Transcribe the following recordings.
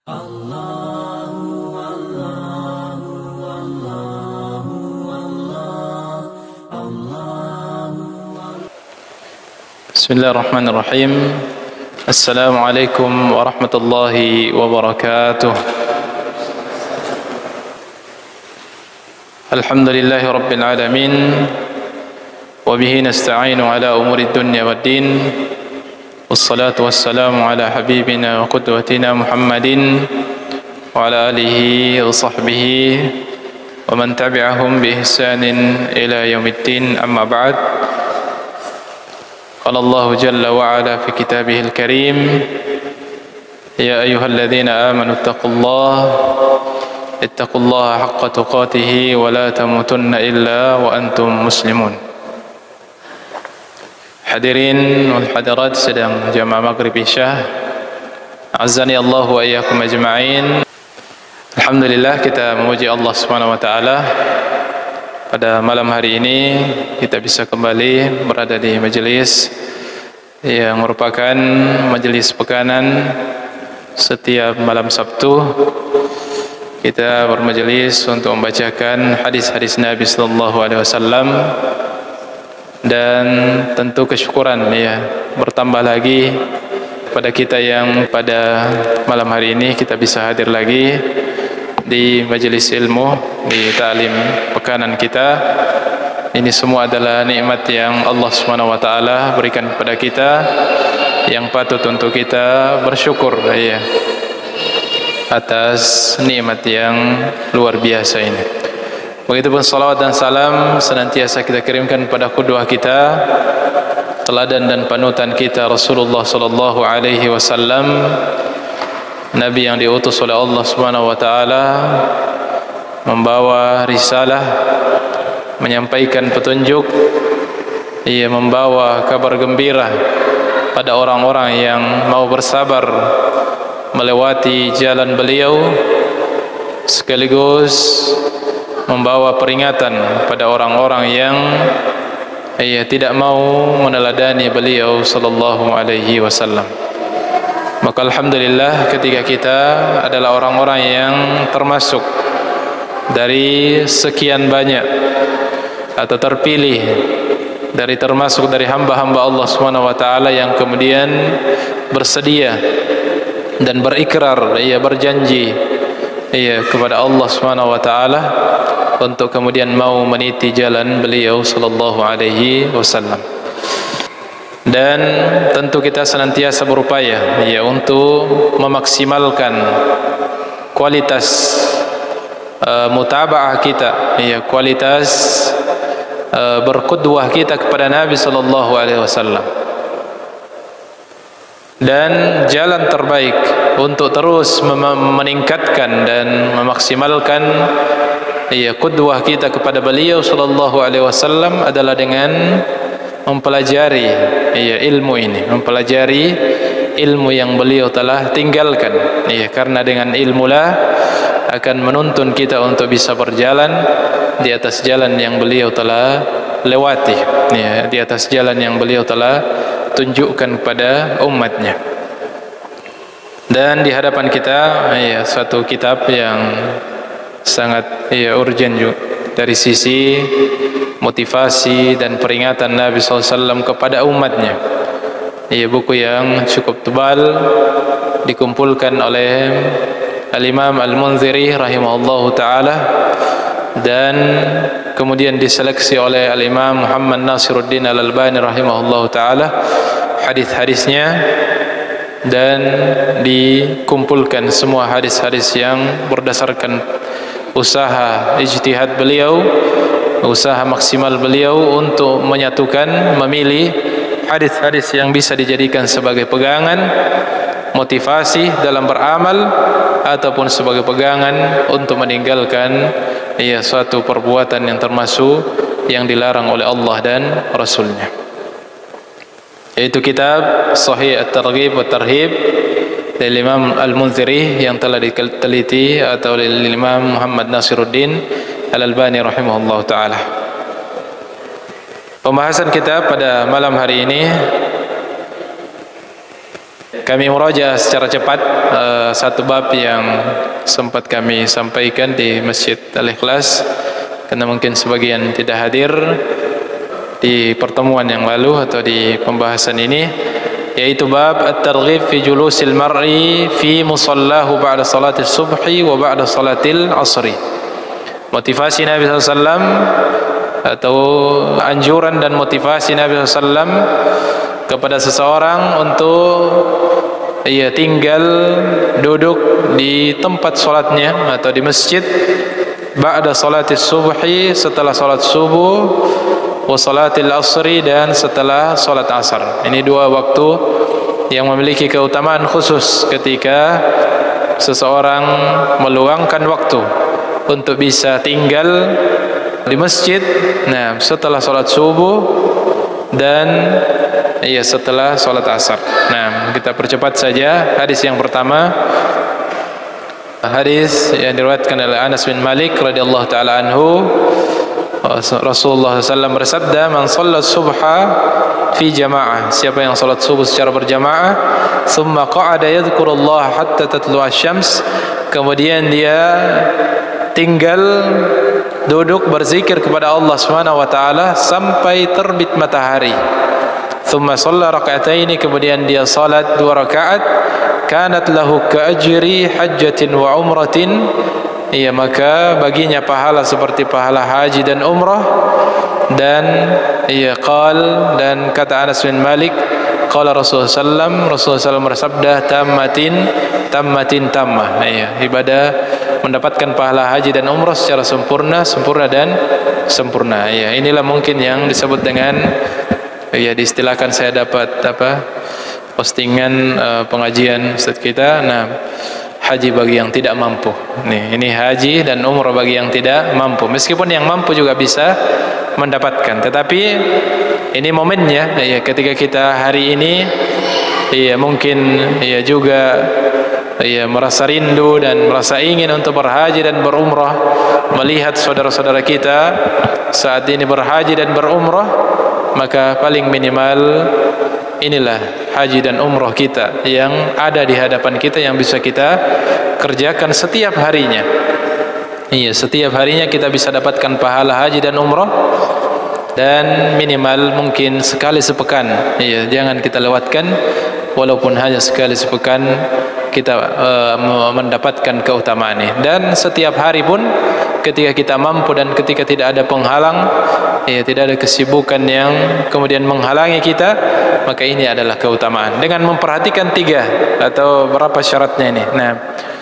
Bismillahirrahmanirrahim. Assalamualaikum warahmatullahi wabarakatuh. Alhamdulillahi rabbil alamin. Wa bihi nasta'inu ala umuri dunya waddin. Wassalatu wassalamu ala habibina wa qudwatina Muhammadin wa ala alihi wa sahbihi wa man tabi'ahum bi ihsanin ila yaumiddin. Amma ba'd. قال الله جل وعلا في كتابه الكريم يا أيها الذين آمنوا اتقوا الله حق تقاته ولا تموتن إلا وأنتم مسلمون. Hadirin wal hadirat sedang jamaah maghrib isya, azani Allah wa iyyakum ajma'in. Alhamdulillah, kita memuji Allah Subhanahu wa taala. Pada malam hari ini kita bisa kembali berada di majelis yang merupakan majelis pekanan setiap malam Sabtu. Kita bermajelis untuk membacakan hadis-hadis Nabi sallallahu alaihi wasallam, dan tentu kesyukuran bertambah lagi pada kita yang pada malam hari ini kita bisa hadir lagi di majelis ilmu, di ta'lim pekanan kita. Ini semua adalah nikmat yang Allah Subhanahu wa taala berikan kepada kita, yang patut untuk kita bersyukur atas nikmat yang luar biasa ini. Begitupun salawat dan salam senantiasa kita kirimkan kepada qudwah kita, teladan dan panutan kita, Rasulullah sallallahu alaihi wasallam, Nabi yang diutus oleh Allah Subhanahu wa taala membawa risalah, menyampaikan petunjuk, ia membawa kabar gembira pada orang-orang yang mau bersabar melewati jalan beliau, sekaligus membawa peringatan pada orang-orang yang tidak mau meneladani beliau sallallahu alaihi wasallam. Maka alhamdulillah ketika kita adalah orang-orang yang termasuk dari sekian banyak atau terpilih termasuk dari hamba-hamba Allah Subhanahu wa taala yang kemudian bersedia dan berikrar, berjanji kepada Allah Subhanahu wa taala untuk kemudian mau meniti jalan beliau sallallahu alaihi wasallam. Dan tentu kita senantiasa berupaya untuk memaksimalkan kualitas mutaba'ah kita, kualitas berqudwah kita kepada Nabi sallallahu alaihi wasallam. Dan jalan terbaik untuk terus meningkatkan dan memaksimalkan qudwah kita kepada beliau sallallahu alaihi wasallam adalah dengan mempelajari ilmu ini, mempelajari ilmu yang beliau telah tinggalkan. Karena dengan ilmulah akan menuntun kita untuk bisa berjalan di atas jalan yang beliau telah lewati, di atas jalan yang beliau telah tunjukkan kepada umatnya. Dan di hadapan kita suatu kitab yang sangat urgent juga dari sisi motivasi dan peringatan Nabi SAW kepada umatnya. Buku yang cukup tebal dikumpulkan oleh Al-Imam Al-Munziri rahimahullahu ta'ala, dan kemudian diseleksi oleh Al-Imam Muhammad Nasiruddin Al-Albani rahimahullahu ta'ala hadis-hadisnya, dan dikumpulkan semua hadis-hadis yang berdasarkan usaha ijtihad beliau, usaha maksimal beliau untuk menyatukan, memilih hadis-hadis yang bisa dijadikan sebagai pegangan motivasi dalam beramal ataupun sebagai pegangan untuk meninggalkan suatu perbuatan yang termasuk yang dilarang oleh Allah dan Rasulnya. Yaitu kitab Sahih At-Targhib wa Tarhib dari Imam Al-Munziri yang telah diteliti atau oleh Imam Muhammad Nasiruddin Al-Albani rahimahullah ta'ala. Pembahasan kita pada malam hari ini kami murajaah secara cepat satu bab yang sempat kami sampaikan di Masjid Al-Ikhlas, karena mungkin sebagian tidak hadir di pertemuan yang lalu atau di pembahasan ini, yaitu bab at-targhib fi julusil mar'i fi musallahu ba'da salatil subhi wa ba'da salatil asri. Motivasi Nabi SAW atau anjuran dan motivasi Nabi SAW kepada seseorang untuk tinggal duduk di tempat solatnya atau di masjid ba'da salatis subhi, setelah solat subuh, wa salatil asri, dan setelah solat asar. Ini dua waktu yang memiliki keutamaan khusus ketika seseorang meluangkan waktu untuk bisa tinggal di masjid setelah solat subuh dan setelah solat asar. Kita percepat saja. Hadis yang pertama, hadis yang diriwayatkan oleh Anas bin Malik radhiyallahu taala anhu, Rasulullah SAW bersabda, man shalla subha fi jamaah, siapa yang salat subuh secara berjamaah, thumma qa'ada yadhkurullah hatta tatlu'a syams, kemudian dia tinggal duduk berzikir kepada Allah Subhanahu wa taala sampai terbit matahari. Thumma shalla raka'ataini, kemudian dia salat 2 rakaat, kanat lahu ka'ajri hajjatin wa umratin, maka baginya pahala seperti pahala haji dan umrah. Dan dan kata Anas bin Malik, qala Rasulullah SAW bersabda, tammatin tammah. Ibadah mendapatkan pahala haji dan umrah secara sempurna dan sempurna. Inilah mungkin yang disebut dengan diistilahkan, saya dapat postingan pengajian Ustaz kita, haji bagi yang tidak mampu. Ini haji dan umrah bagi yang tidak mampu. Meskipun yang mampu juga bisa mendapatkan, tetapi ini momennya ketika kita hari ini mungkin juga merasa rindu dan merasa ingin untuk berhaji dan berumrah, melihat saudara-saudara kita saat ini berhaji dan berumrah, maka paling minimal inilah haji dan umrah kita yang ada di hadapan kita, yang bisa kita kerjakan setiap harinya. Setiap harinya kita bisa dapatkan pahala haji dan umrah, dan minimal mungkin sekali sepekan. Jangan kita lewatkan, walaupun hanya sekali sepekan kita mendapatkan keutamaan ini. Dan setiap hari pun ketika kita mampu dan ketika tidak ada penghalang, tidak ada kesibukan yang kemudian menghalangi kita, maka ini adalah keutamaan. Dengan memperhatikan 3 atau berapa syaratnya ini.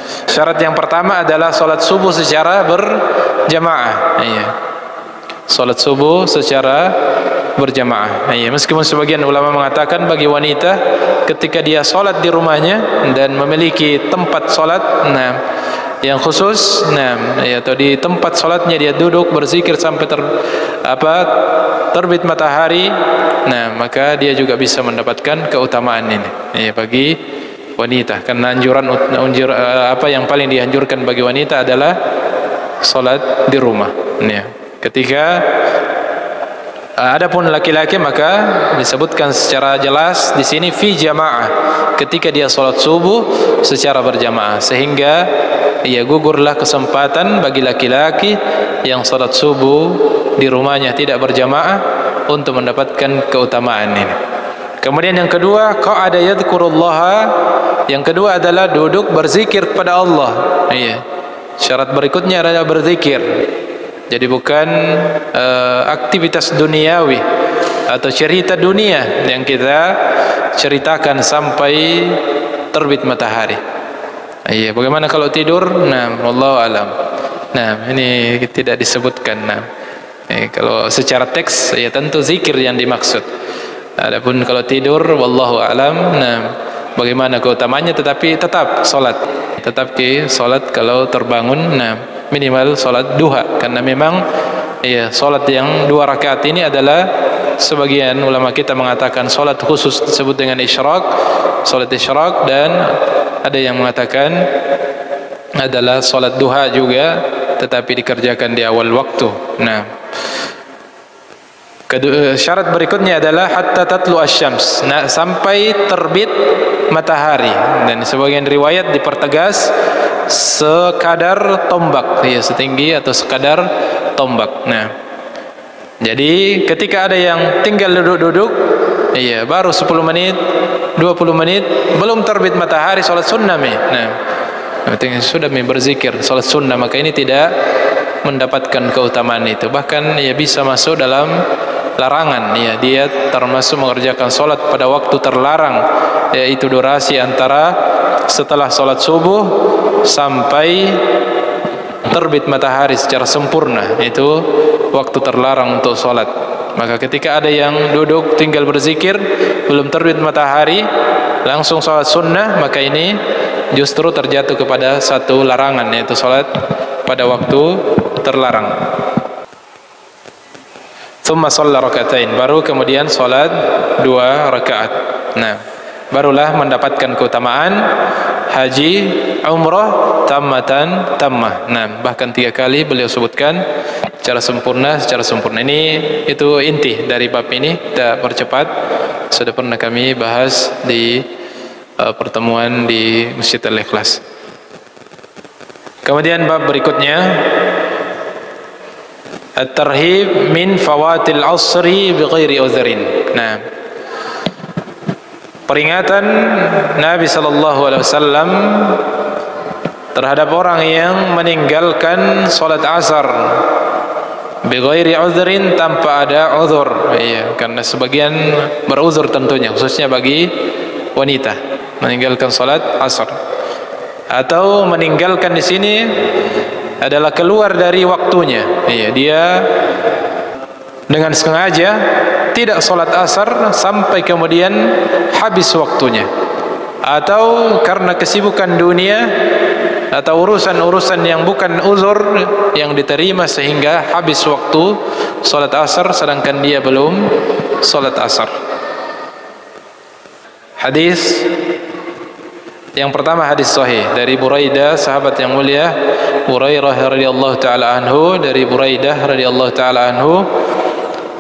Syarat yang pertama adalah salat subuh secara berjamaah. Salat subuh secara berjamaah. Meskipun sebagian ulama mengatakan bagi wanita ketika dia salat di rumahnya dan memiliki tempat salat yang khusus, atau di tempat salatnya dia duduk berzikir sampai terbit matahari, maka dia juga bisa mendapatkan keutamaan ini bagi wanita. Karena yang paling dianjurkan bagi wanita adalah salat di rumah. Ketika adapun laki-laki, maka disebutkan secara jelas di sini fi jamaah, ketika dia salat subuh secara berjamaah, sehingga gugurlah kesempatan bagi laki-laki yang salat subuh di rumahnya tidak berjamaah untuk mendapatkan keutamaan ini. Kemudian yang kedua, qa'ada yadhkurullaha, yang kedua adalah duduk berzikir kepada Allah. Syarat berikutnya adalah berzikir. Jadi bukan aktivitas duniawi atau cerita dunia yang kita ceritakan sampai terbit matahari. Bagaimana kalau tidur? Wallahu alam. Ini tidak disebutkan. Kalau secara teks tentu zikir yang dimaksud. Adapun kalau tidur, wallahu alam, bagaimana keutamanya, tetapi tetap salat. Tetap salat kalau terbangun, minimal salat duha, karena memang salat yang 2 rakaat ini adalah, sebagian ulama kita mengatakan salat khusus disebut dengan isyraq, salat isyraq, dan ada yang mengatakan adalah salat duha juga, tetapi dikerjakan di awal waktu. Syarat berikutnya adalah hatta tatlu asy-syams, sampai terbit matahari, dan sebagian riwayat dipertegas sekadar tombak, ya, setinggi atau sekadar tombak. Nah, jadi ketika ada yang tinggal duduk-duduk, iya, baru 10 menit, 20 menit belum terbit matahari, salat sunnah mi. Nah, artinya sudah berzikir salat sunnah, maka ini tidak mendapatkan keutamaan itu, bahkan ia bisa masuk dalam larangan, ya, dia termasuk mengerjakan salat pada waktu terlarang, yaitu durasi antara setelah salat subuh sampai terbit matahari secara sempurna, itu waktu terlarang untuk salat. Maka ketika ada yang duduk tinggal berzikir belum terbit matahari langsung salat sunnah, maka ini justru terjatuh kepada satu larangan, yaitu salat pada waktu terlarang. Thumma shalla rakaatain, baru kemudian salat 2 rakaat. Nah, barulah mendapatkan keutamaan haji umrah tammatan tammah. Nah, bahkan 3 kali beliau sebutkan secara sempurna. Ini itu inti dari bab ini. Kita percepat, sudah pernah kami bahas di pertemuan di Masjid Al-Ikhlas. Kemudian bab berikutnya, at-tarhib min fawatil asri bighairi uzrin. Nah, peringatan Nabi sallallahu alaihi wasallam terhadap orang yang meninggalkan salat asar bighairi uzrin, tanpa ada uzur, iya, karena sebagian beruzur tentunya, khususnya bagi wanita meninggalkan salat asar, atau meninggalkan di sini adalah keluar dari waktunya, iya, dia dengan sengaja tidak salat asar sampai kemudian habis waktunya, atau karena kesibukan dunia atau urusan-urusan yang bukan uzur yang diterima sehingga habis waktu salat asar sedangkan dia belum salat asar. Hadis yang pertama, hadis sahih dari Buraidah, sahabat yang mulia Hurairah radhiyallahu taala anhu, dari Buraidah radhiyallahu taala anhu,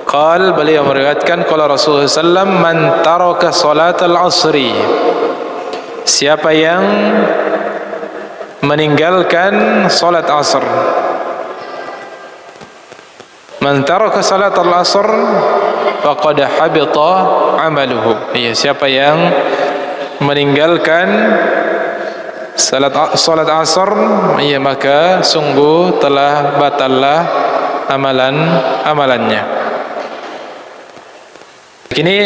qal, beliau meriwayatkan, qala Rasulullah sallallahu alaihi wasallam, man taraka salatal asri, siapa yang meninggalkan salat asar, man taraka salatal asr faqad habita amaluhu, ya, siapa yang meninggalkan salat asar, ya, maka sungguh telah batallah amalannya. Ini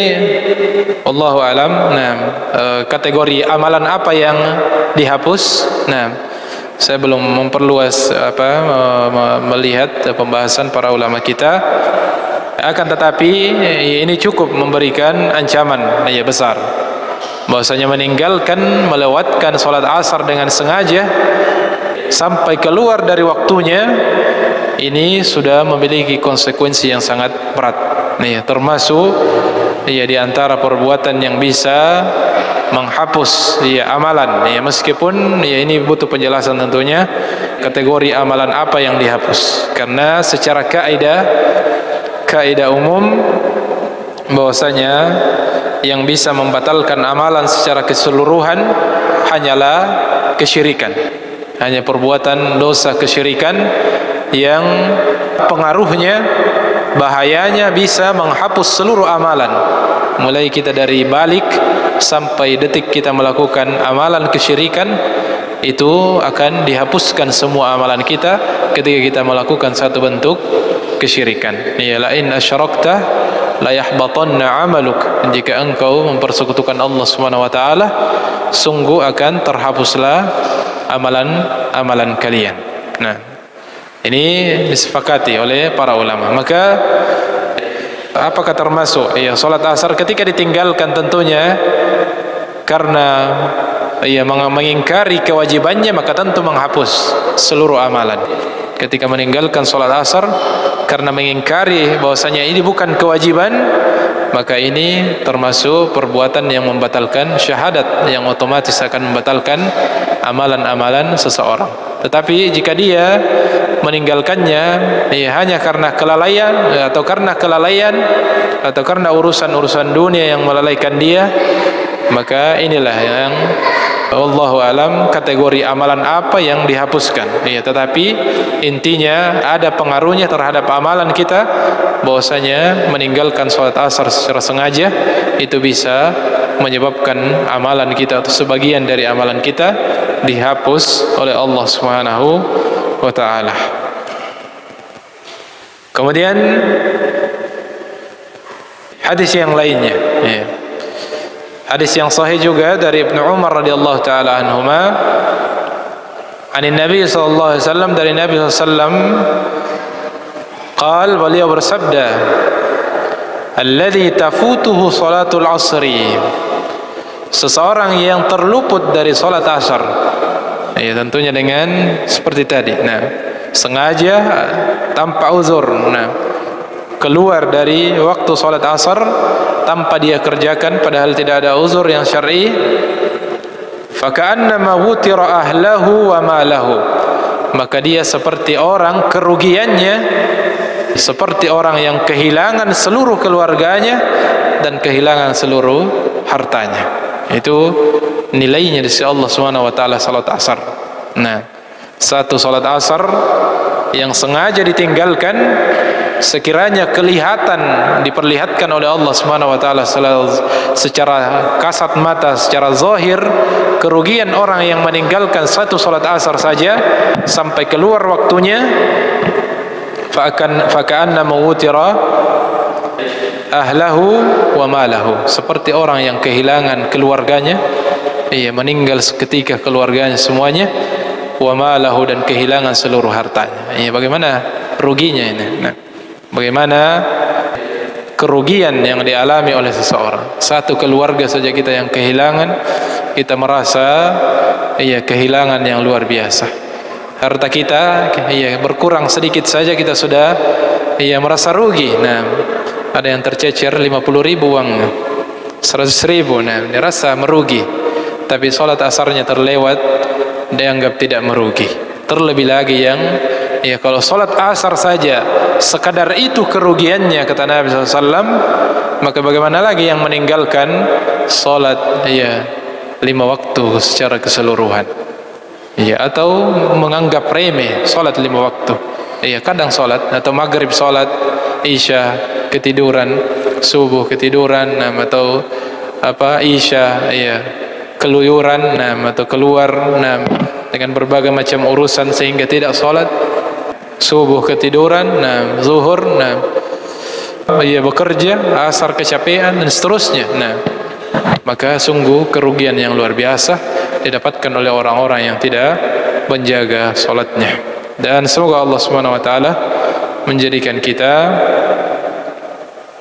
wallahu alam. Nah, kategori amalan apa yang dihapus? Nah, saya belum memperluas melihat pembahasan para ulama kita. Akan tetapi ini cukup memberikan ancaman, ya, besar, bahwasanya meninggalkan, melewatkan salat asar dengan sengaja sampai keluar dari waktunya, ini sudah memiliki konsekuensi yang sangat berat. Nih, termasuk, ya, di antara perbuatan yang bisa menghapus, ya, amalan, ya, meskipun, ya, ini butuh penjelasan tentunya kategori amalan apa yang dihapus, karena secara kaidah umum bahwasanya yang bisa membatalkan amalan secara keseluruhan hanyalah kesyirikan, hanya perbuatan dosa kesyirikan yang pengaruhnya, bahayanya bisa menghapus seluruh amalan, mulai kita dari balik sampai detik kita melakukan amalan kesyirikan, itu akan dihapuskan semua amalan kita ketika kita melakukan satu bentuk kesyirikan. Ya, la in asyrakta la yahbatanna amaluk, jika engkau mempersekutukan Allah Subhanahu wa taala, sungguh akan terhapuslah amalan kalian. Nah, ini disepakati oleh para ulama. Maka apakah termasuk, ya, salat asar ketika ditinggalkan? Tentunya karena, ya, mengingkari kewajibannya, maka tentu menghapus seluruh amalan. Ketika meninggalkan salat asar karena mengingkari bahwasanya ini bukan kewajiban, maka ini termasuk perbuatan yang membatalkan syahadat, yang otomatis akan membatalkan amalan-amalan seseorang. Tetapi jika dia meninggalkannya, ya, hanya karena kelalaian, atau karena urusan-urusan dunia yang melalaikan dia, Maka inilah yang wallahu alam kategori amalan apa yang dihapuskan. Ya, tetapi intinya ada pengaruhnya terhadap amalan kita, bahwasanya meninggalkan salat asar secara sengaja itu bisa menyebabkan amalan kita atau sebagian dari amalan kita dihapus oleh Allah Subhanahu wa taala. Kemudian hadis yang lainnya, ya. Hadis yang sahih juga dari Ibnu Umar radhiyallahu taala anhuma, dari Nabi sallallahu alaihi wasallam, dari Nabi sallallahu alaihi wasallam qal, beliau bersabda, alladzi tafutuhu salatul asri, seseorang yang terluput dari salat asar, ya tentunya dengan seperti tadi, nah sengaja tanpa uzur, nah keluar dari waktu salat asar tanpa dia kerjakan padahal tidak ada uzur yang syar'i, faka'annama wutira ahlahu wa malahu, maka dia seperti orang kerugiannya, seperti orang yang kehilangan seluruh keluarganya dan kehilangan seluruh hartanya. Itu nilainya di sisi Allah Subhanahu wa taala salat asar. Nah, satu salat asar yang sengaja ditinggalkan, sekiranya kelihatan, diperlihatkan oleh Allah Subhanahu wa taala secara kasat mata, secara zahir, kerugian orang yang meninggalkan satu salat asar saja sampai keluar waktunya, faka'anna mawutira ahlahu wa malahu, seperti orang yang kehilangan keluarganya, ia meninggal seketika keluarganya semuanya, wa malahu, dan kehilangan seluruh hartanya. Ya, bagaimana ruginya ini? Nah, bagaimana kerugian yang dialami oleh seseorang. Satu keluarga saja kita yang kehilangan, kita merasa ya kehilangan yang luar biasa. Harta kita ya berkurang sedikit saja kita sudah ya merasa rugi. Nah, ada yang tercecer 50.000 uang, 100.000, nah dia rasa merugi. Tapi salat asarnya terlewat, dia anggap tidak merugi. Terlebih lagi yang ya kalau salat asar saja sekadar itu kerugiannya, kata Nabi SAW, maka bagaimana lagi yang meninggalkan salat ya 5 waktu secara keseluruhan, ya, atau menganggap remeh salat 5 waktu. Ya, kadang salat atau maghrib salat, isya ketiduran, subuh ketiduran, atau apa isya ya keluyuran, atau keluar dengan berbagai macam urusan sehingga tidak salat, subuh ketiduran, zuhur, ia bekerja, asar kecapean, dan seterusnya. Maka sungguh kerugian yang luar biasa didapatkan oleh orang-orang yang tidak menjaga salatnya. Dan semoga Allah Subhanahu wa taala menjadikan kita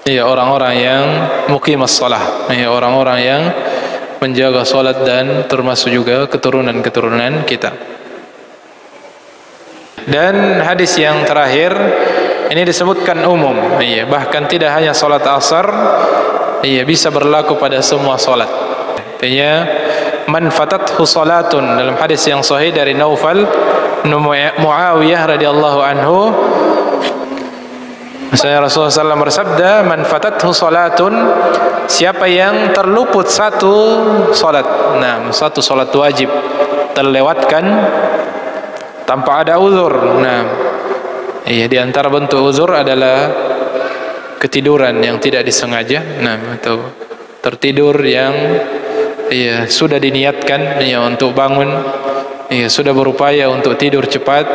ya orang-orang yang muqimas shalah, ya orang-orang yang menjaga salat, dan termasuk juga keturunan-keturunan kita. Dan hadis yang terakhir ini disebutkan umum, ya, bahkan tidak hanya salat asar, ya, bisa berlaku pada semua salat. Artinya man fatathu salatun, dalam hadis yang sahih dari Naufal bin Muawiyah radhiyallahu anhu, misalnya Rasulullah SAW bersabda, man fatathu salatun, siapa yang terluput satu salat, satu salat wajib terlewatkan tanpa ada uzur. Iya, di antara bentuk uzur adalah ketiduran yang tidak disengaja, atau tertidur yang ya sudah diniatkan ya untuk bangun, ya sudah berupaya untuk tidur cepat,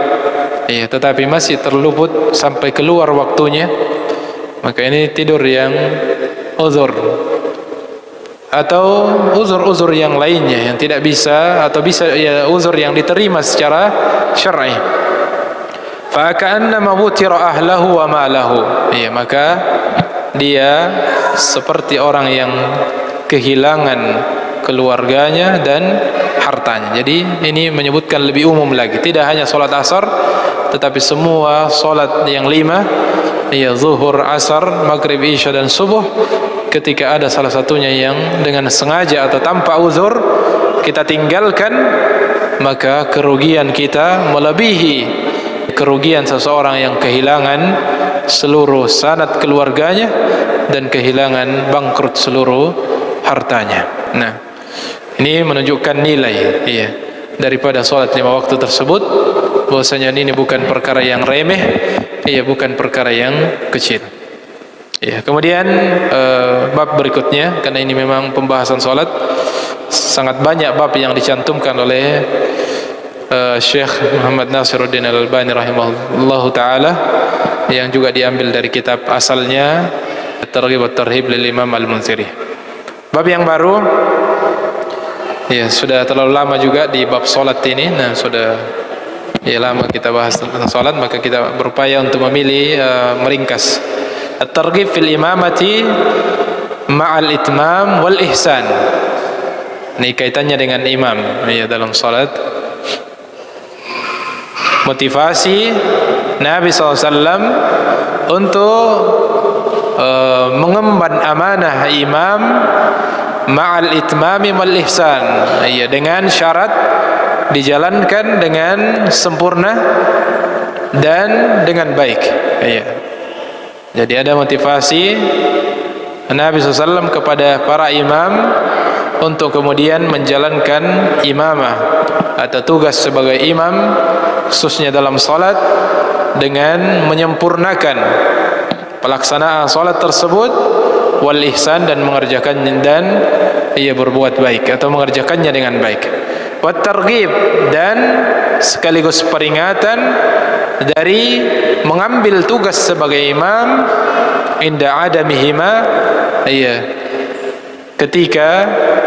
ya tetapi masih terluput sampai keluar waktunya, maka ini tidur yang uzur. Atau uzur-uzur yang lainnya yang tidak bisa, atau bisa ya uzur yang diterima secara syar'i. Fa ka'annama wutira ahlahu wa malahu, ya, maka dia seperti orang yang kehilangan keluarganya dan hartanya. Jadi ini menyebutkan lebih umum lagi, tidak hanya salat asar tetapi semua salat yang 5, ya, zuhur, asar, maghrib, isya, dan subuh, ketika ada salah satunya yang dengan sengaja atau tanpa uzur kita tinggalkan, maka kerugian kita melebihi kerugian seseorang yang kehilangan seluruh sanad keluarganya dan kehilangan bangkrut seluruh hartanya. Nah, ini menunjukkan nilai daripada salat 5 waktu tersebut, bahwasanya ini bukan perkara yang remeh, bukan perkara yang kecil. Kemudian bab berikutnya, karena ini memang pembahasan salat, sangat banyak bab yang dicantumkan oleh Syekh Muhammad Nasiruddin Al-Albani rahimahullahu taala, yang juga diambil dari kitab asalnya At-Targhib wa Tarhib lil Imam Al-Munziri. Bab yang baru, sudah terlalu lama juga di bab salat ini. Nah, sudah lama kita bahas tentang salat, maka kita berupaya untuk memilih meringkas. At-Targhib fil imamati ma'al itmam wal ihsan. Ini kaitannya dengan imam dalam salat. Motivasi Nabi SAW untuk mengemban amanah imam ma'al itmami wal ihsan, dengan syarat dijalankan dengan sempurna dan dengan baik. Jadi ada motivasi Nabi SAW kepada para imam untuk kemudian menjalankan imamah atau tugas sebagai imam, khususnya dalam salat, dengan menyempurnakan pelaksanaan salat tersebut, wal ihsan, dan mengerjakannya, dan berbuat baik atau mengerjakannya dengan baik. Wat targhib, dan sekaligus peringatan dari mengambil tugas sebagai imam inda adamihima, ketika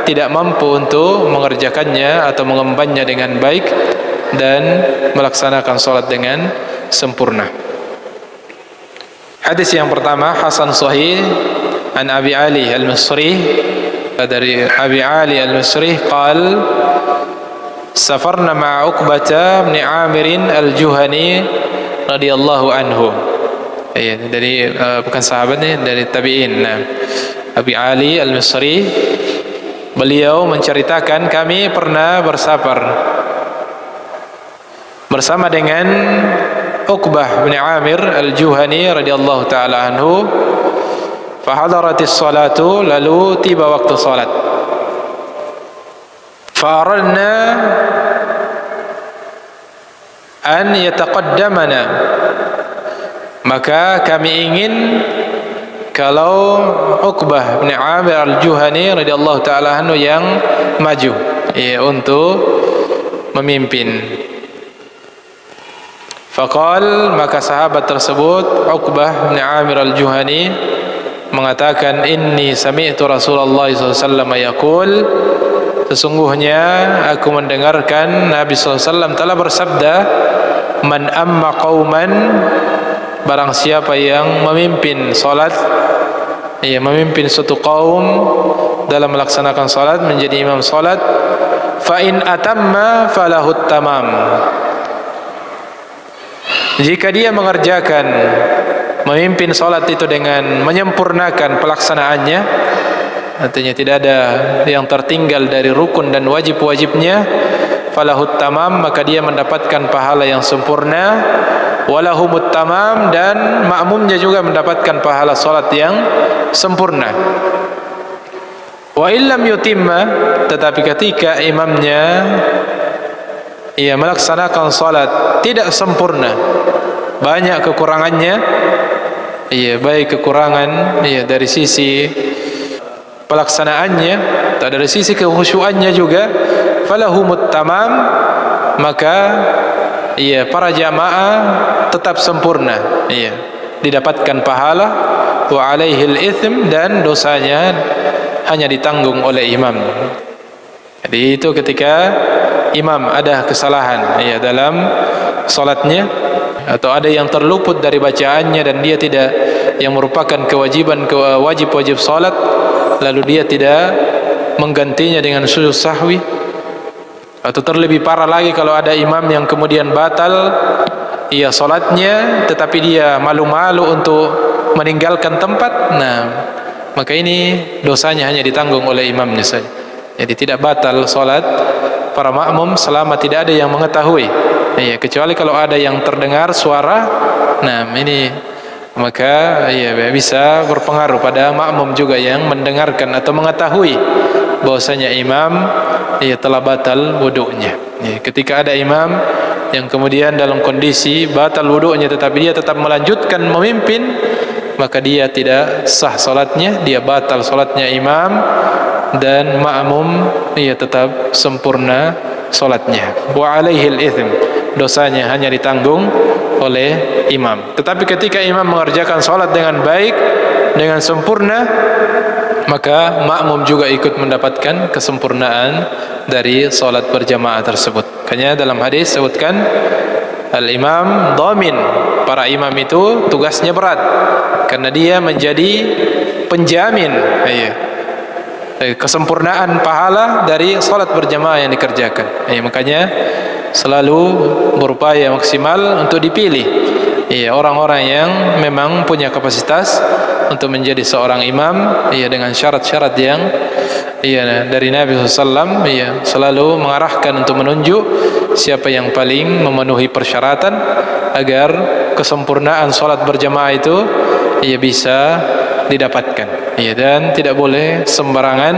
tidak mampu untuk mengerjakannya atau mengembannya dengan baik dan melaksanakan salat dengan sempurna. Hadis yang pertama, hasan sahih an Abi Ali Al-Misri, dari Abi Ali Al-Misri qal safarna ma'a Uqbah bin Amir Al-Juhani radhiyallahu anhu. Dari bukan sahabat nih, dari tabi'in. Nah, Abi Ali Al-Misri, beliau menceritakan, kami pernah bersafar bersama dengan Uqbah bin Amir Al-Juhani radhiyallahu taala anhu. Fahadaratis salatu, lalu tiba waktu salat. Fa'aradna an yataqaddamana, maka kami ingin kalau Uqbah bin Amir Al-Juhani radhiyallahu taala anhu yang maju untuk memimpin. Faqal, maka sahabat tersebut Uqbah bin Amir Al-Juhani mengatakan, inni sami'tu Rasulullah SAW yaqul, sesungguhnya aku mendengarkan Nabi SAW telah bersabda, man amma qauman, barang siapa yang memimpin salat, memimpin suatu kaum dalam melaksanakan salat, menjadi imam salat, fa in atamma falahut tamam, jika dia mengerjakan memimpin salat itu dengan menyempurnakan pelaksanaannya, artinya tidak ada yang tertinggal dari rukun dan wajib-wajibnya, falahut tamam, maka dia mendapatkan pahala yang sempurna, walahumut tamam, dan makmumnya juga mendapatkan pahala salat yang sempurna. Wa illam yutimma, tetapi ketika imamnya melaksanakan salat tidak sempurna, banyak kekurangannya, baik kekurangan dari sisi pelaksanaannya atau dari sisi kekhusyuannya juga, falahumut tamam, maka para jamaah tetap sempurna, didapatkan pahala, wa alaihil itsm, dan dosanya hanya ditanggung oleh imam. Jadi itu ketika imam ada kesalahan dalam salatnya, atau ada yang terluput dari bacaannya dan dia tidak, yang merupakan kewajiban wajib salat, lalu dia tidak menggantinya dengan sujud sahwi, atau terlebih parah lagi kalau ada imam yang kemudian batal salatnya tetapi dia malu-malu untuk meninggalkan tempat, nah maka ini dosanya hanya ditanggung oleh imamnya saja. Jadi tidak batal salat para makmum selama tidak ada yang mengetahui, kecuali kalau ada yang terdengar suara, nah ini maka ya bisa berpengaruh pada makmum juga yang mendengarkan atau mengetahui bahwasanya imam telah batal wudunya. Ketika ada imam yang kemudian dalam kondisi batal wudunya tetapi dia tetap melanjutkan memimpin, maka dia tidak sah salatnya, dia batal salatnya imam, dan makmum tetap sempurna salatnya. Wa alaihil itsm, dosanya hanya ditanggung oleh imam. Tetapi ketika imam mengerjakan salat dengan baik, dengan sempurna, maka makmum juga ikut mendapatkan kesempurnaan dari salat berjamaah tersebut. Makanya dalam hadis sebutkan al-imam dhamin, para imam itu tugasnya berat karena dia menjadi penjamin kesempurnaan pahala dari salat berjamaah yang dikerjakan. Makanya selalu berupaya maksimal untuk dipilih orang-orang yang memang punya kapasitas untuk menjadi seorang imam dengan syarat-syarat yang dari Nabi SAW selalu mengarahkan untuk menunjuk siapa yang paling memenuhi persyaratan agar kesempurnaan salat berjamaah itu bisa didapatkan. Dan tidak boleh sembarangan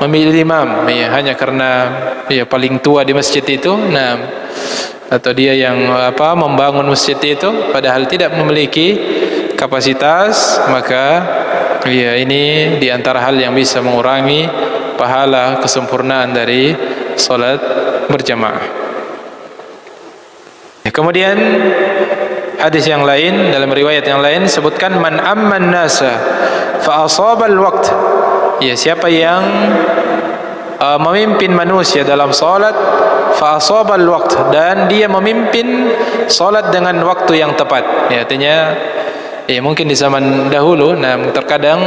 memilih imam hanya karena paling tua di masjid itu, atau dia yang membangun masjid itu padahal tidak memiliki kapasitas, maka ini di antara hal yang bisa mengurangi pahala kesempurnaan dari salat berjamaah. Kemudian hadis yang lain, dalam riwayat yang lain sebutkan man amman nasa fa asaba al-waqt, siapa yang memimpin manusia dalam salat fa asaba al-waqt, dan dia memimpin salat dengan waktu yang tepat. Artinya mungkin di zaman dahulu terkadang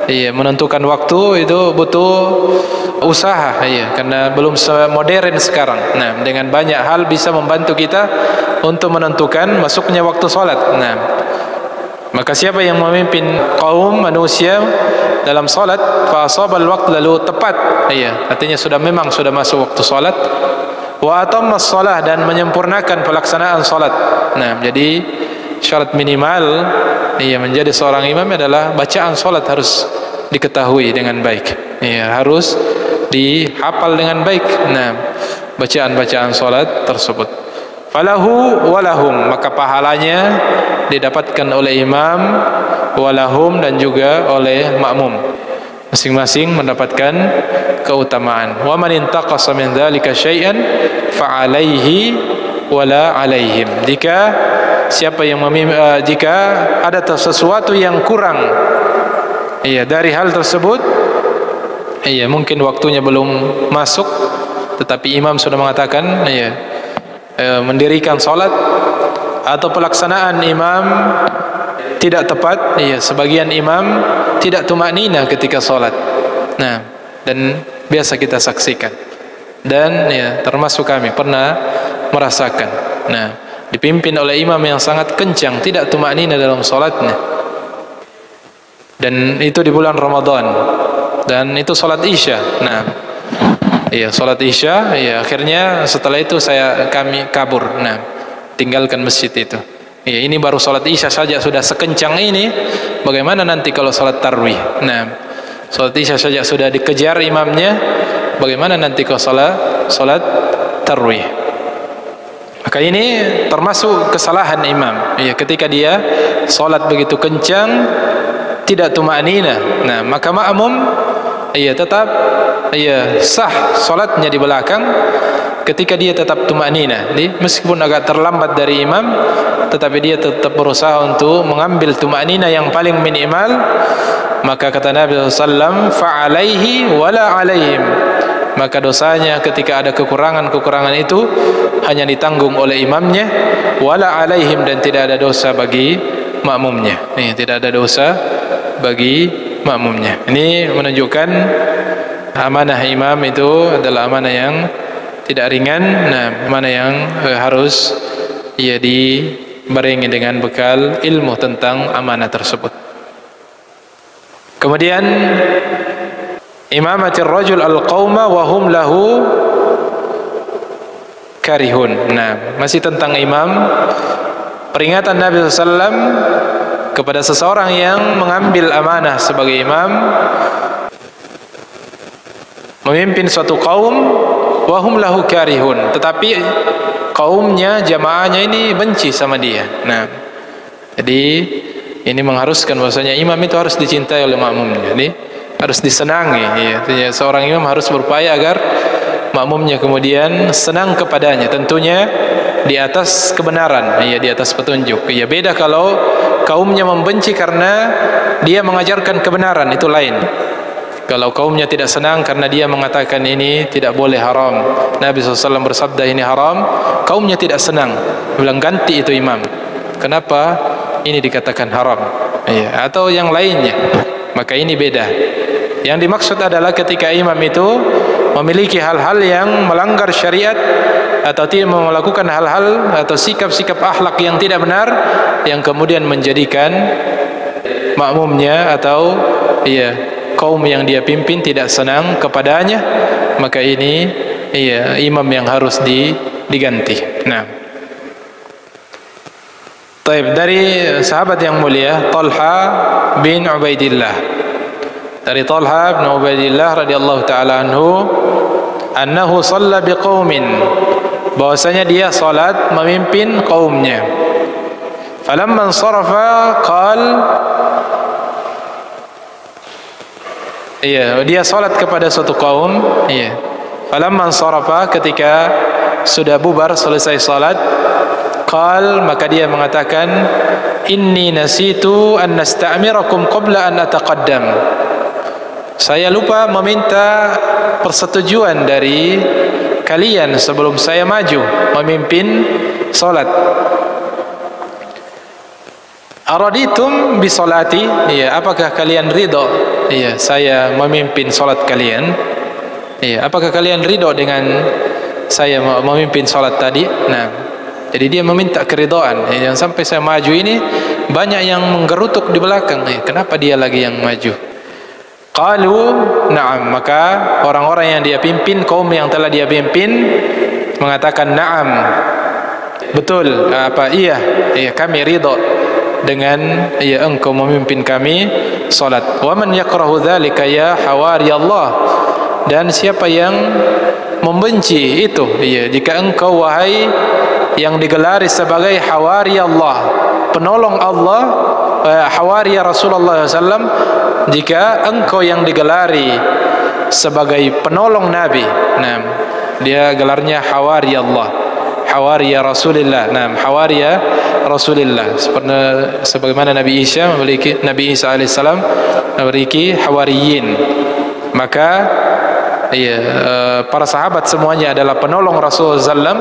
menentukan waktu itu butuh usaha karena belum modern sekarang. Dengan banyak hal bisa membantu kita untuk menentukan masuknya waktu salat. Maka siapa yang memimpin kaum manusia dalam salat fa asabal waqt, lalu tepat artinya memang sudah masuk waktu salat, wa atammas shalah, dan menyempurnakan pelaksanaan salat. Jadi syarat minimal menjadi seorang imam adalah bacaan salat harus diketahui dengan baik, harus dihafal dengan baik bacaan-bacaan salat tersebut. Falahu walahum, maka pahalanya didapatkan oleh imam, walahum, dan juga oleh makmum, masing-masing mendapatkan keutamaan. Wa man intaqasa min dzalika syai'an fa alaihi wala alaihim, siapa yang jika ada sesuatu yang kurang dari hal tersebut, mungkin waktunya belum masuk tetapi imam sudah mengatakan mendirikan salat, atau pelaksanaan imam tidak tepat, sebagian imam tidak tumaknina ketika salat. Dan biasa kita saksikan, dan termasuk kami pernah merasakan dipimpin oleh imam yang sangat kencang, tidak tumaknina dalam salatnya, dan itu di bulan Ramadan, dan itu salat Isya. Salat Isya, akhirnya setelah itu kami kabur, tinggalkan masjid itu. Ini baru salat Isya saja sudah sekencang ini, bagaimana nanti kalau salat tarawih? Salat Isya saja sudah dikejar imamnya, bagaimana nanti kalau salat tarawih? Maka ini termasuk kesalahan imam, ketika dia salat begitu kencang, tidak tumaknina. Maka makmum tetap sah salatnya di belakang ketika dia tetap tumaknina. Meskipun agak terlambat dari imam, tetapi dia tetap berusaha untuk mengambil tumaknina yang paling minimal. Maka kata Nabi SAW, fa alaihi wala alaihim, maka dosanya ketika ada kekurangan itu hanya ditanggung oleh imamnya, wala alaihim, dan tidak ada dosa bagi makmumnya. Tidak ada dosa bagi makmumnya. Ini menunjukkan amanah imam itu adalah amanah yang tidak ringan, amanah yang harus dibarengi dengan bekal ilmu tentang amanah tersebut. Kemudian imamatir rajul al-qauma wa hum lahu karihun. Masih tentang imam, peringatan Nabi SAW kepada seseorang yang mengambil amanah sebagai imam, memimpin suatu kaum, wahum lahu karihun, tetapi kaumnya, jamaahnya ini benci sama dia. Nah, jadi ini mengharuskan bahwasanya imam itu harus dicintai oleh makmumnya, jadi harus disenangi. Ya, seorang imam harus berupaya agar makmumnya kemudian senang kepadanya, tentunya di atas kebenaran, ya, di atas petunjuk. Ya, beda kalau kaumnya membenci karena dia mengajarkan kebenaran, itu lain. Kalau kaumnya tidak senang karena dia mengatakan ini tidak boleh, haram, Nabi SAW bersabda ini haram, kaumnya tidak senang, bilang ganti itu imam, kenapa ini dikatakan haram, ya, atau yang lainnya, maka ini beda. Yang dimaksud adalah ketika imam itu memiliki hal-hal yang melanggar syariat atau tidak melakukan hal-hal atau sikap-sikap akhlak yang tidak benar, yang kemudian menjadikan makmumnya atau kaum yang dia pimpin tidak senang kepadanya, maka ini imam yang harus diganti. Nah, taib, dari sahabat yang mulia Talha bin Ubaidillah, dari Talha bin Ubaidillah radhiyallahu taala anhu, annahu shalla biqaumin, bahwasanya dia salat memimpin kaumnya. Falamma sarafa qal, dia salat kepada suatu kaum. Falamma sarafa, ketika sudah bubar, selesai salat, qal, maka dia mengatakan, inni nasitu an nasta'mirakum qabla an ataqaddam, saya lupa meminta persetujuan dari kalian sebelum saya maju memimpin salat. Araditum bi salati, apakah kalian ridho saya memimpin salat kalian? Apakah kalian ridho dengan saya memimpin salat tadi? Nah, jadi dia meminta keridhaan. Jangan sampai saya maju ini banyak yang menggerutuk di belakang, kenapa dia lagi yang maju? Qalu na'am, maka orang-orang yang dia pimpin, kaum yang telah dia pimpin, mengatakan na'am, betul, iya kami ridho dengan engkau memimpin kami salat. Wa man yakrahu dzalika ya hawari Allah, dan siapa yang membenci itu, jika engkau wahai yang digelari sebagai hawari Allah, penolong Allah, hawari Rasulullah SAW, jika engkau yang digelari sebagai penolong Nabi, nah, dia gelarnya hawari Allah, hawari Rasulullah. Nah, hawari Rasulullah, sebagaimana Nabi Isa alaihissalam memiliki hawariyin, maka para sahabat semuanya adalah penolong Rasulullah SAW,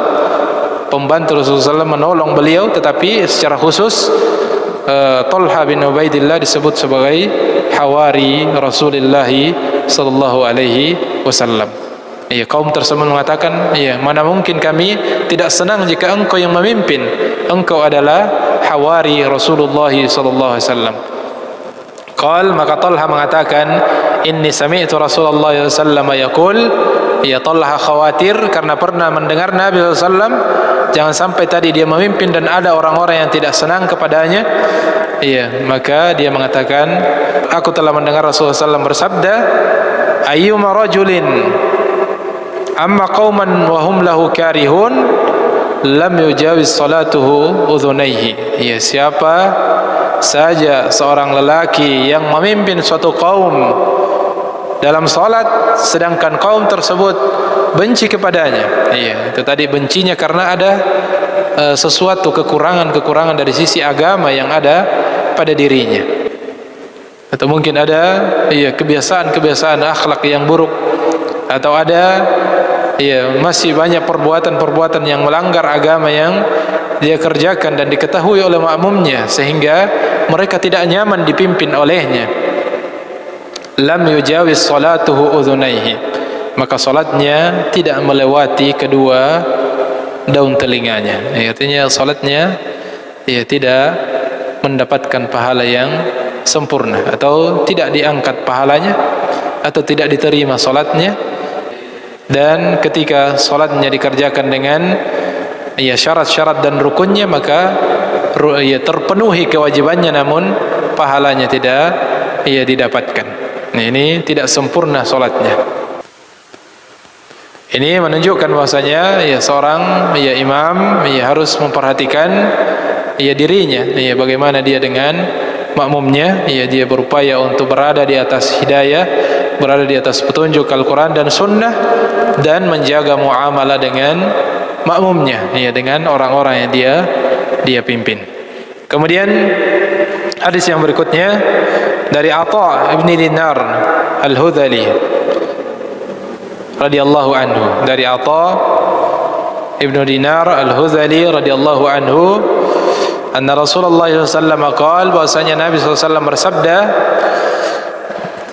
pembantu Rasulullah SAW menolong beliau, tetapi secara khusus Talha bin Ubaidillah disebut sebagai hawari Rasulullah sallallahu alaihi wasallam. Kaum tersebut mengatakan, mana mungkin kami tidak senang jika engkau yang memimpin, engkau adalah hawari Rasulullah sallallahu alaihi wasallam. Qal, maka Talha mengatakan, inni sami'tu Rasulullah sallallahu alaihi wasallam yaqul, Talha khawatir karena pernah mendengar Nabi sallallahu alaihi wasallam, jangan sampai tadi dia memimpin dan ada orang-orang yang tidak senang kepadanya. Maka dia mengatakan, aku telah mendengar Rasulullah SAW bersabda, ayyuma rajulin amma qauman wa hum lahu karihun lam yujawiz salatuhu udhunaihi. Siapa saja seorang lelaki yang memimpin suatu kaum dalam salat sedangkan kaum tersebut benci kepadanya, itu tadi bencinya karena ada sesuatu kekurangan dari sisi agama yang ada pada dirinya, atau mungkin ada kebiasaan akhlak yang buruk, atau ada masih banyak perbuatan yang melanggar agama yang dia kerjakan dan diketahui oleh makmumnya, sehingga mereka tidak nyaman dipimpin olehnya. Lam yujawiz salatuhu udhunaihi, maka salatnya tidak melewati kedua daun telinganya. Artinya salatnya tidak mendapatkan pahala yang sempurna, atau tidak diangkat pahalanya, atau tidak diterima salatnya. Dan ketika salatnya dikerjakan dengan syarat-syarat dan rukunnya, maka terpenuhi kewajibannya namun pahalanya tidak didapatkan. Nah, ini tidak sempurna solatnya. Ini menunjukkan bahwasanya seorang imam harus memperhatikan dirinya, bagaimana dia dengan makmumnya, dia berupaya untuk berada di atas hidayah, berada di atas petunjuk Al-Quran dan Sunnah, dan menjaga muamalah dengan makmumnya, dengan orang-orang yang dia pimpin. Kemudian hadis yang berikutnya dari Atha ibn Dinar Al-Hudhali radhiyallahu anhu, dari Atha ibn Dinar Al-Hudhali radhiyallahu anhu, anna Rasulullah SAW qala, bahwasanya Nabi SAW bersabda,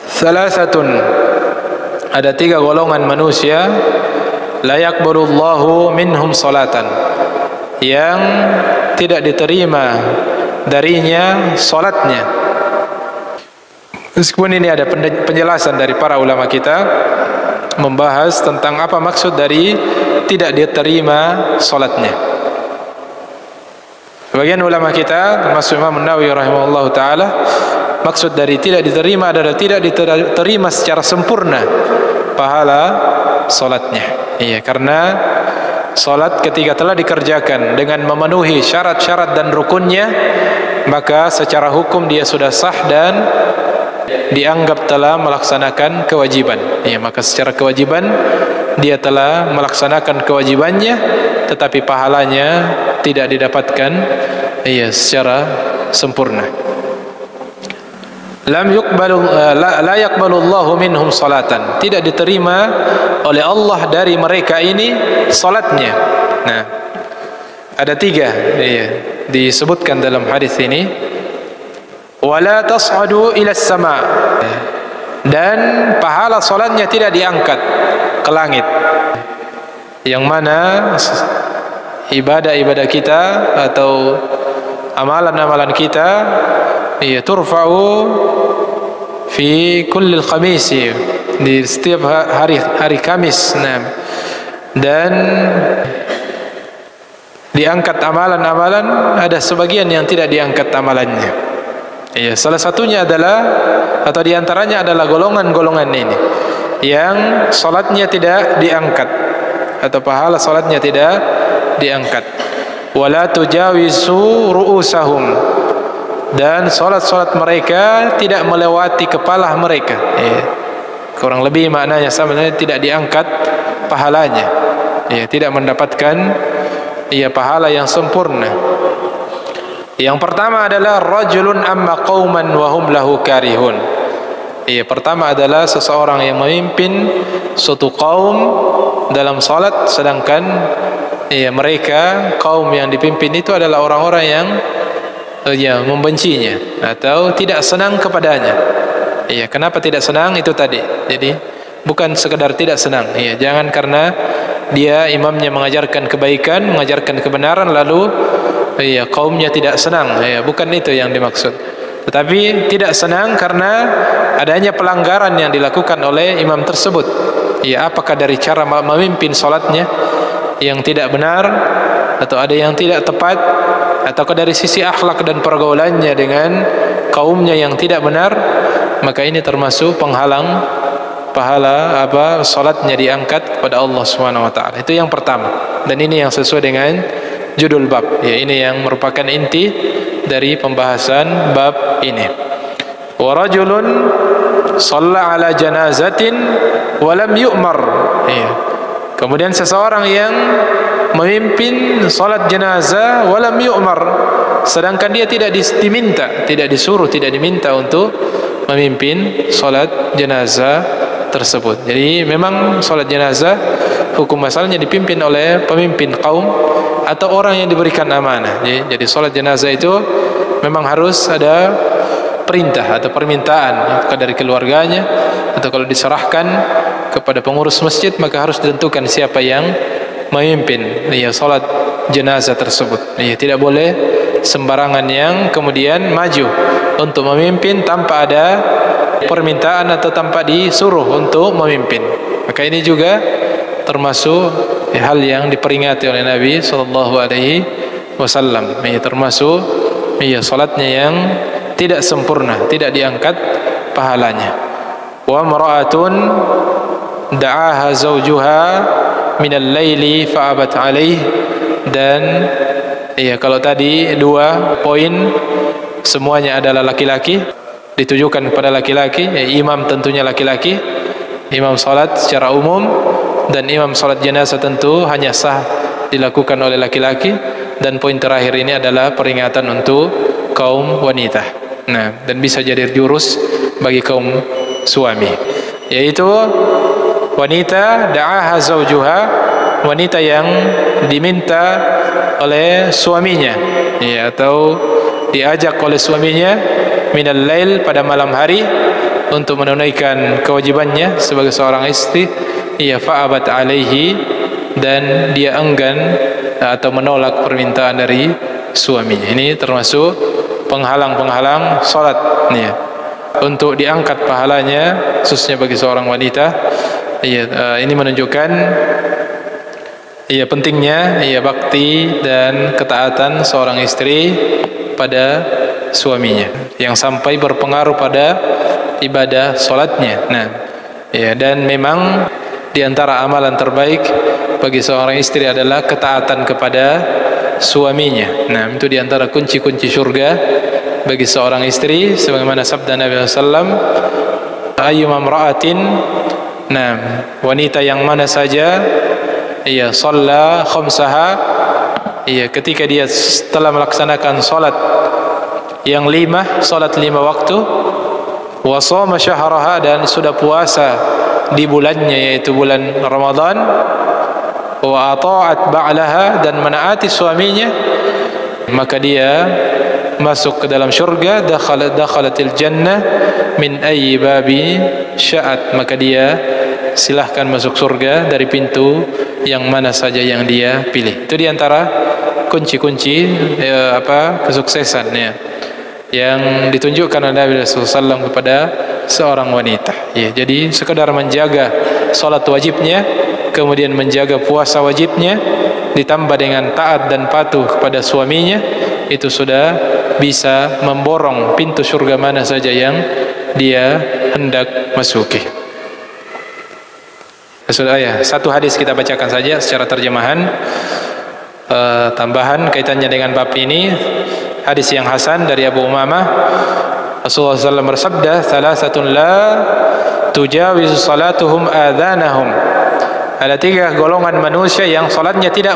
salasatun, ada 3 golongan manusia, la yaqbalullahu minhum salatan, yang tidak diterima darinya salatnya. Meskipun ini ada penjelasan dari para ulama kita membahas tentang apa maksud dari tidak diterima salatnya. Sebagian ulama kita termasuk Imam Nawawi rahimahullah taala, maksud dari tidak diterima adalah tidak diterima secara sempurna pahala salatnya. Karena salat ketika telah dikerjakan dengan memenuhi syarat-syarat dan rukunnya, maka secara hukum dia sudah sah dan dianggap telah melaksanakan kewajiban. Maka secara kewajiban dia telah melaksanakan kewajibannya, tetapi pahalanya tidak didapatkan secara sempurna. La yaqbalu Allahu minhum salatan, tidak diterima oleh Allah dari mereka ini salatnya. Nah, ada 3 disebutkan dalam hadis ini. Wala tas'adu ila sama, dan pahala salatnya tidak diangkat ke langit. Yang mana ibadah-ibadah kita atau amalan-amalan kita turfa'u fi kullil khamisi, di setiap hari Kamis. Dan diangkat amalan-amalan, ada sebagian yang tidak diangkat amalannya. Salah satunya adalah, atau diantaranya adalah golongan-golongan ini yang salatnya tidak diangkat atau pahala salatnya tidak diangkat. Wala tujawizu ru'usahum, dan salat-salat mereka tidak melewati kepala mereka. Kurang lebih maknanya sebenarnya tidak diangkat pahalanya, tidak mendapatkan pahala yang sempurna. Yang pertama adalah rajulun amma qauman wa hum lahu karihun. Pertama adalah seseorang yang memimpin suatu kaum dalam salat, sedangkan mereka kaum yang dipimpin itu adalah orang-orang yang membencinya atau tidak senang kepadanya. Kenapa tidak senang? Itu tadi. Jadi bukan sekedar tidak senang. Jangan karena dia imamnya mengajarkan kebaikan, mengajarkan kebenaran, lalu kaumnya tidak senang. Bukan itu yang dimaksud. Tetapi tidak senang karena adanya pelanggaran yang dilakukan oleh imam tersebut. Apakah dari cara memimpin salatnya yang tidak benar, atau ada yang tidak tepat, ataukah dari sisi akhlak dan pergaulannya dengan kaumnya yang tidak benar, maka ini termasuk penghalang pahala salatnya diangkat kepada Allah Subhanahu wa taala. Itu yang pertama. Dan ini yang sesuai dengan judul bab. Ini yang merupakan inti dari pembahasan bab ini. Wa rajulun shalla ala janazatin wa lam yu'mar. Kemudian seseorang yang memimpin salat jenazah wa lam yu'mar, sedangkan dia tidak diminta, tidak disuruh, tidak diminta untuk memimpin salat jenazah tersebut. Jadi memang salat jenazah hukum asalnya dipimpin oleh pemimpin kaum atau orang yang diberikan amanah. Jadi salat jenazah itu memang harus ada perintah atau permintaan dari keluarganya, atau kalau diserahkan kepada pengurus masjid maka harus ditentukan siapa yang memimpin salat jenazah tersebut. Tidak boleh sembarangan yang kemudian maju untuk memimpin tanpa ada permintaan atau tanpa disuruh untuk memimpin. Maka ini juga termasuk hal yang diperingati oleh Nabi sallallahu alaihi wasallam. Ini termasuk salatnya yang tidak sempurna, tidak diangkat pahalanya. Wa mar'atun da'aha zawjuha minal laili fa'abat alaih. Dan kalau tadi 2 poin semuanya adalah laki-laki, ditujukan kepada laki-laki, imam tentunya laki-laki, imam salat secara umum, dan imam salat jenazah tentu hanya sah dilakukan oleh laki-laki. Dan poin terakhir ini adalah peringatan untuk kaum wanita. Nah, dan bisa jadi jurus bagi kaum suami, yaitu wanita da'aha zawjuha, wanita yang diminta oleh suaminya, atau diajak oleh suaminya minal lail, pada malam hari, untuk menunaikan kewajibannya sebagai seorang istri. Fa'abat alaihi, dan dia enggan atau menolak permintaan dari suaminya. Ini termasuk penghalang-penghalang salat untuk diangkat pahalanya, khususnya bagi seorang wanita. Ini menunjukkan pentingnya bakti dan ketaatan seorang istri pada suaminya, yang sampai berpengaruh pada ibadah salatnya. Dan memang di antara amalan terbaik bagi seorang istri adalah ketaatan kepada suaminya. Itu di antara kunci-kunci surga bagi seorang istri, sebagaimana sabda Nabi SAW, ayyuma imra'atin, wanita yang mana saja, shalla khamsaha, ketika dia telah melaksanakan salat yang 5, salat 5 waktu, wa shoma syahraha, dan sudah puasa di bulannya, yaitu bulan Ramadan, wa ata'at ba'laha, dan menaati suaminya, maka dia masuk ke dalam syurga. Dakhalatil jannah min ayyi babi sya'at, maka dia silahkan masuk surga dari pintu yang mana saja yang dia pilih. Itu diantara kunci-kunci kesuksesan yang ditunjukkan oleh Nabi SAW kepada seorang wanita. Jadi sekedar menjaga salat wajibnya, kemudian menjaga puasa wajibnya, ditambah dengan taat dan patuh kepada suaminya, itu sudah bisa memborong pintu surga mana saja yang dia hendak masuki. Satu hadis kita bacakan saja secara terjemahan, tambahan kaitannya dengan bab ini. Hadis yang hasan dari Abu Umamah, Rasulullah SAW bersabda, "Thalathatun la tujawizu salatuhum adhanahum." Ada 3 golongan manusia yang salatnya tidak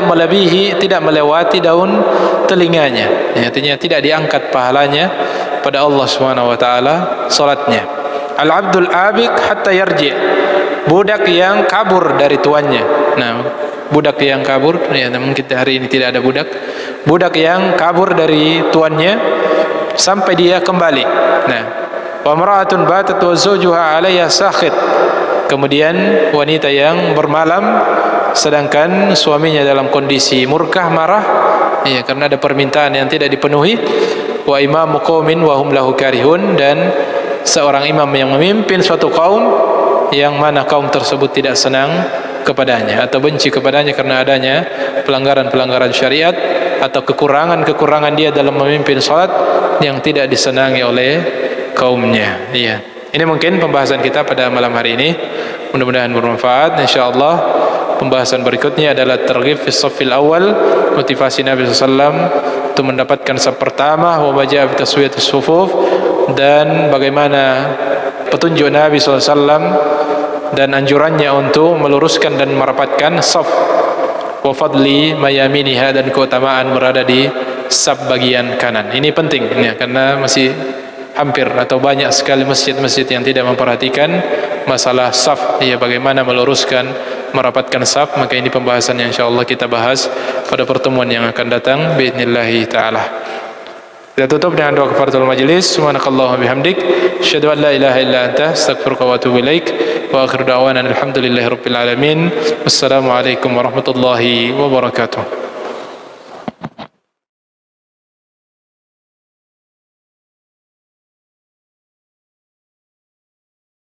melewati daun telinganya. Artinya tidak diangkat pahalanya pada Allah Subhanahu wa taala salatnya. Al-abdul abik hatta yarji, budak yang kabur dari tuannya. Budak yang kabur, mungkin hari ini tidak ada budak. Budak yang kabur dari tuannya sampai dia kembali. Wa mar'atun batat wa zawjuha 'alayha sakhit. Kemudian wanita yang bermalam sedangkan suaminya dalam kondisi murkah, marah, karena ada permintaan yang tidak dipenuhi. Wa imamu qaumin wa hum lahu karihun, dan seorang imam yang memimpin suatu kaum yang mana kaum tersebut tidak senang kepadanya atau benci kepadanya karena adanya pelanggaran-pelanggaran syariat atau kekurangan-kekurangan dia dalam memimpin salat yang tidak disenangi oleh kaumnya. Ini mungkin pembahasan kita pada malam hari ini. Mudah-mudahan bermanfaat. Insyaallah pembahasan berikutnya adalah targhib fi shaffil awal, motivasi Nabi SAW untuk mendapatkan saf pertama, wa baja bi taswiyatus sufuf, dan bagaimana petunjuk Nabi SAW dan anjurannya untuk meluruskan dan merapatkan saf, wa fadli mayaminiha, dan keutamaan berada di saf bagian kanan. Ini penting karena masih hampir atau banyak sekali masjid-masjid yang tidak memperhatikan masalah saf, bagaimana meluruskan, merapatkan saf. Maka ini pembahasan yang insyaallah kita bahas pada pertemuan yang akan datang biidznillah taala. Kita tutup dengan doa kafaratul majlis. Subhanakallahumma bihamdik, asyhadu an la ilaha illa anta, astaghfiruka wa atubu ilaik. Wa akhiru da'wana alhamdulillahirabbil alamin. Wassalamu alaikum warahmatullahi wabarakatuh.